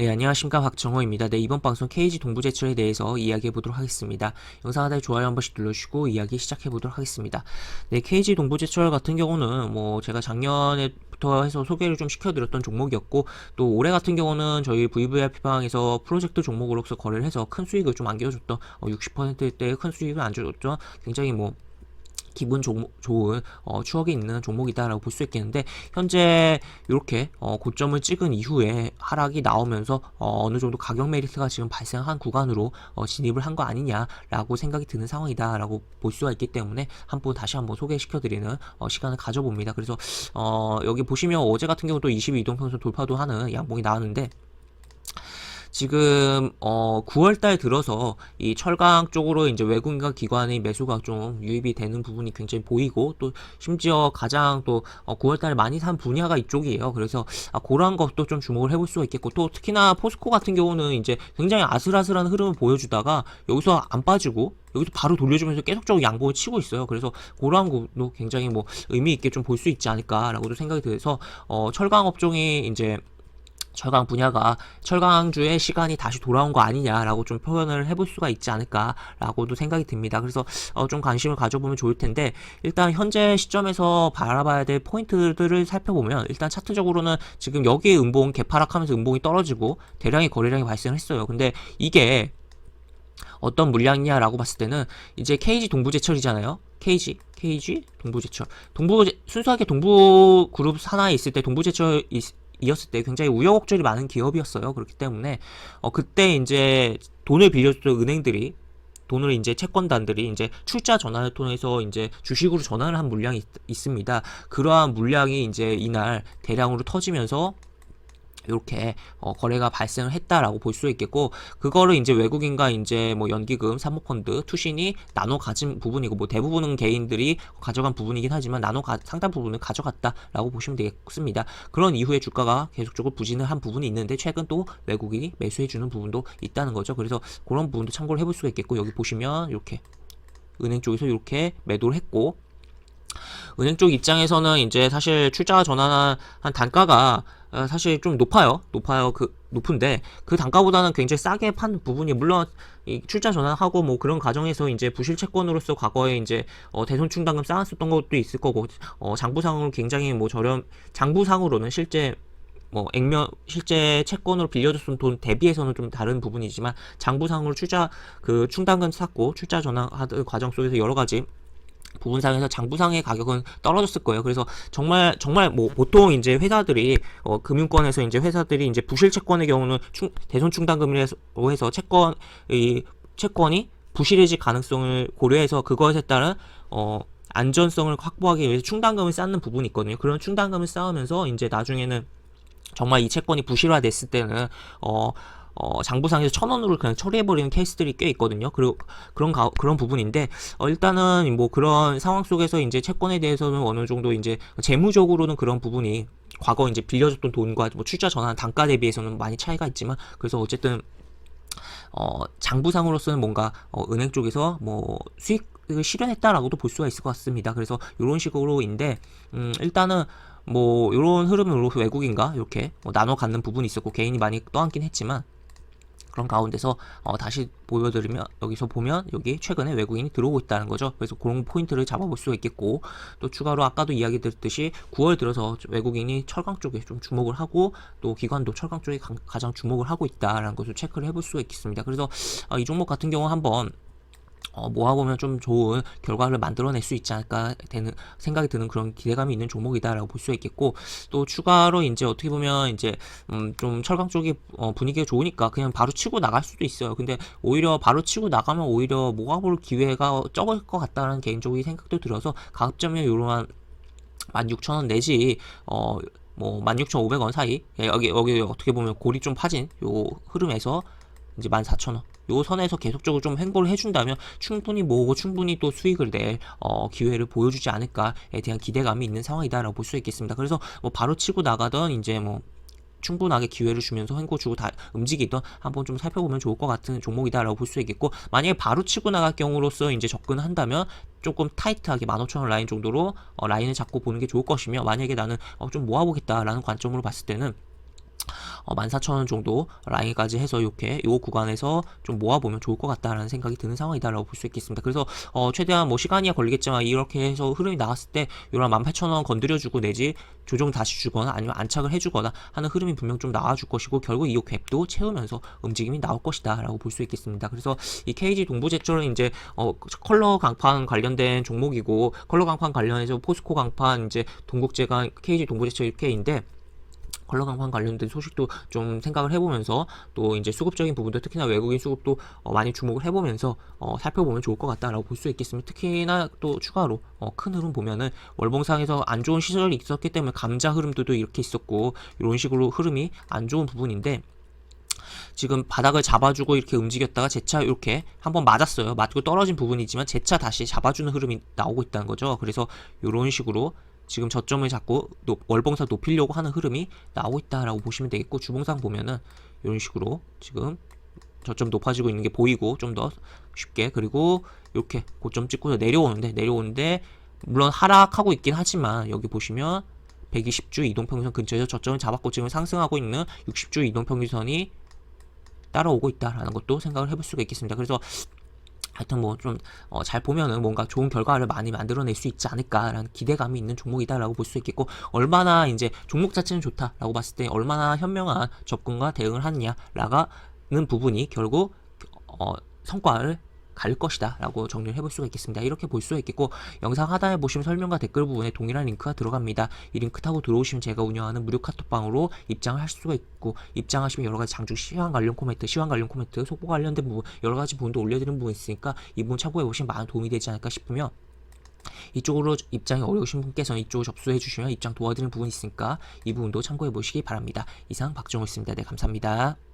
네, 안녕하십니까. 박정호입니다. 네, 이번 방송 KG 동부제철에 대해서 이야기해 보도록 하겠습니다. 영상 하단에 좋아요 한 번씩 눌러주시고 이야기 시작해 보도록 하겠습니다. 네, KG 동부제철 같은 경우는 제가 작년에부터 해서 소개를 좀 시켜드렸던 종목이었고, 또 올해 같은 경우는 저희 VVIP방에서 프로젝트 종목으로서 거래를 해서 큰 수익을 좀 안겨줬던 60%대의 큰 수익을 안겨줬던 굉장히 기분 좋은 추억이 있는 종목이다라고 볼 수 있겠는데, 현재 이렇게 고점을 찍은 이후에 하락이 나오면서 어느 정도 가격 메리트가 지금 발생한 구간으로 진입을 한 거 아니냐라고 생각이 드는 상황이다라고 볼 수가 있기 때문에 다시 한번 소개시켜드리는 시간을 가져봅니다. 그래서 여기 보시면 어제 같은 경우 또 22이동평선 돌파도 하는 양봉이 나왔는데, 지금 9월달 들어서 이 철강 쪽으로 이제 외국인과 기관의 매수가 좀 유입이 되는 부분이 굉장히 보이고, 또 심지어 가장 또 9월달에 많이 산 분야가 이쪽이에요. 그래서 그러한 것도 좀 주목을 해볼 수가 있겠고, 또 특히나 포스코 같은 경우는 이제 굉장히 아슬아슬한 흐름을 보여주다가 여기서 안 빠지고 여기서 바로 돌려주면서 계속적으로 양봉을 치고 있어요. 그래서 그러한 것도 굉장히 의미 있게 좀 볼 수 있지 않을까라고도 생각이 들어서 철강 업종이 이제 철강 분야가 철강주의 시간이 다시 돌아온 거 아니냐라고 좀 표현을 해볼 수가 있지 않을까라고도 생각이 듭니다. 그래서 좀 관심을 가져보면 좋을 텐데, 일단 현재 시점에서 바라봐야 될 포인트들을 살펴보면, 일단 차트적으로는 지금 여기에 음봉 개파락하면서 음봉이 떨어지고 대량의 거래량이 발생했어요. 근데 이게 어떤 물량이냐라고 봤을 때는 이제 KG 동부제철이잖아요. KG 동부제철, 순수하게 동부그룹 산하에 있을 때 동부제철 이었을 때 굉장히 우여곡절이 많은 기업이었어요. 그렇기 때문에 그때 이제 돈을 빌려줬던 은행들이, 돈을 이제 채권단들이 이제 출자 전환을 통해서 이제 주식으로 전환을 한 물량이 있습니다. 그러한 물량이 이제 이날 대량으로 터지면서 이렇게 거래가 발생을 했다라고 볼 수 있겠고, 그거를 이제 외국인과 이제 연기금, 사모펀드, 투신이 나눠 가진 부분이고, 대부분은 개인들이 가져간 부분이긴 하지만 상당 부분을 가져갔다라고 보시면 되겠습니다. 그런 이후에 주가가 계속적으로 부진을 한 부분이 있는데, 최근 또 외국인이 매수해주는 부분도 있다는 거죠. 그래서 그런 부분도 참고를 해볼 수가 있겠고, 여기 보시면 이렇게 은행 쪽에서 이렇게 매도를 했고, 은행 쪽 입장에서는 이제 사실 출자 전환한 단가가 사실 좀 높아요. 높은데 그 단가보다는 굉장히 싸게 판 부분이, 물론 이 출자 전환하고 그런 과정에서 이제 부실 채권으로서 과거에 이제 대손 충당금 쌓았었던 것도 있을 거고, 장부상으로 굉장히 장부상으로는 실제 실제 채권으로 빌려줬던 돈 대비해서는 좀 다른 부분이지만, 장부상으로 충당금 쌓고 출자 전환하는 과정 속에서 여러 가지 부분상에서 장부상의 가격은 떨어졌을 거예요. 그래서 정말 보통 이제 회사들이 금융권에서 이제 회사들이 이제 부실 채권의 경우는 대손 충당금으로 해서 채권이 부실해질 가능성을 고려해서 그것에 따른 안전성을 확보하기 위해서 충당금을 쌓는 부분이 있거든요. 그런 충당금을 쌓으면서 이제 나중에는 정말 이 채권이 부실화됐을 때는 장부상에서 1,000원으로 그냥 처리해버리는 케이스들이 꽤 있거든요. 그런 부분인데, 일단은 그런 상황 속에서 이제 채권에 대해서는 어느 정도 이제 재무적으로는 그런 부분이 과거 이제 빌려줬던 돈과 출자 전환 단가 대비해서는 많이 차이가 있지만, 그래서 어쨌든 장부상으로서는 뭔가 은행 쪽에서 수익을 실현했다라고도 볼 수가 있을 것 같습니다. 그래서 이런 식으로인데, 일단은 이런 흐름으로 외국인과 이렇게 나눠 갖는 부분이 있었고, 개인이 많이 떠안긴 했지만, 그런 가운데서 다시 보여드리면, 여기서 보면 여기 최근에 외국인이 들어오고 있다는 거죠. 그래서 그런 포인트를 잡아볼 수가 있겠고, 또 추가로 아까도 이야기 드렸듯이 9월 들어서 외국인이 철강 쪽에 좀 주목을 하고, 또 기관도 철강 쪽에 가장 주목을 하고 있다라는 것을 체크를 해볼 수가 있겠습니다. 그래서 이 종목 같은 경우 한번 모아보면 좀 좋은 결과를 만들어낼 수 있지 않을까 생각이 드는 그런 기대감이 있는 종목이다라고 볼 수 있겠고, 또 추가로 이제 어떻게 보면 이제 좀 철강 쪽이 분위기가 좋으니까 그냥 바로 치고 나갈 수도 있어요. 근데 오히려 바로 치고 나가면 오히려 모아볼 기회가 적을 것 같다는 개인적인 생각도 들어서, 가급적이면 요런 16,000원 내지 16,500원 사이, 여기 어떻게 보면 골이 좀 파진 요 흐름에서 이제 14,000원 요 선에서 계속적으로 좀 횡보를 해준다면 충분히 모으고 충분히 또 수익을 낼 기회를 보여주지 않을까에 대한 기대감이 있는 상황이다라고 볼 수 있겠습니다. 그래서 바로 치고 나가던 이제 충분하게 기회를 주면서 횡보 주고 다 움직이던 한번 좀 살펴보면 좋을 것 같은 종목이다라고 볼 수 있겠고, 만약에 바로 치고 나갈 경우로서 이제 접근한다면 조금 타이트하게 15,000원 라인 정도로 라인을 잡고 보는 게 좋을 것이며, 만약에 나는 좀 모아보겠다라는 관점으로 봤을 때는 14,000원 정도 라인까지 해서 이렇게 요 구간에서 좀 모아보면 좋을 것 같다라는 생각이 드는 상황이다라고 볼 수 있겠습니다. 그래서 최대한 뭐 시간이 걸리겠지만 이렇게 해서 흐름이 나왔을 때 요런 18,000원 건드려주고 내지 조정 다시 주거나 아니면 안착을 해주거나 하는 흐름이 분명 좀 나와줄 것이고, 결국 이 갭도 채우면서 움직임이 나올 것이다 라고 볼 수 있겠습니다. 그래서 이 KG 동부제철은 이제 컬러 강판 관련된 종목이고, 컬러 강판 관련해서 포스코 강판, 이제 동국제가 KG 동부제철 이렇게인데, 컬러 강판 관련된 소식도 좀 생각을 해보면서, 또 이제 수급적인 부분도 특히나 외국인 수급도 많이 주목을 해보면서 살펴보면 좋을 것 같다라고 볼 수 있겠습니다. 특히나 또 추가로 큰 흐름 보면은 월봉상에서 안 좋은 시절이 있었기 때문에 감자 흐름들도 이렇게 있었고, 이런 식으로 흐름이 안 좋은 부분인데, 지금 바닥을 잡아주고 이렇게 움직였다가 재차 이렇게 한번 맞았어요. 맞고 떨어진 부분이지만 재차 다시 잡아주는 흐름이 나오고 있다는 거죠. 그래서 이런 식으로 지금 저점을 잡고 월봉상 높이려고 하는 흐름이 나오고 있다라고 보시면 되겠고, 주봉상 보면은 이런 식으로 지금 저점 높아지고 있는 게 보이고, 좀 더 쉽게, 그리고 이렇게 고점 찍고서 내려오는데 물론 하락하고 있긴 하지만, 여기 보시면 120주 이동평균선 근처에서 저점을 잡았고 지금 상승하고 있는 60주 이동평균선이 따라오고 있다라는 것도 생각을 해볼 수가 있겠습니다. 그래서 하여튼 뭐 좀 잘 보면은 뭔가 좋은 결과를 많이 만들어낼 수 있지 않을까라는 기대감이 있는 종목이다라고 볼 수 있겠고, 얼마나 이제 종목 자체는 좋다라고 봤을 때 얼마나 현명한 접근과 대응을 하느냐라는 부분이 결국 성과를 갈 것이다 라고 정리를 해볼 수가 있겠습니다. 이렇게 볼 수가 있겠고, 영상 하단에 보시면 설명과 댓글 부분에 동일한 링크가 들어갑니다. 이 링크 타고 들어오시면 제가 운영하는 무료 카톡방으로 입장을 할 수가 있고, 입장하시면 여러가지 장중 시황 관련 코멘트, 속보 관련된 부분, 여러가지 부분도 올려드리는 부분이 있으니까 이 부분 참고해보시면 많은 도움이 되지 않을까 싶으며, 이쪽으로 입장이 어려우신 분께서는 이쪽으로 접수해 주시면 입장 도와드리는 부분이 있으니까 이 부분도 참고해 보시기 바랍니다. 이상 박정우였습니다. 네, 감사합니다.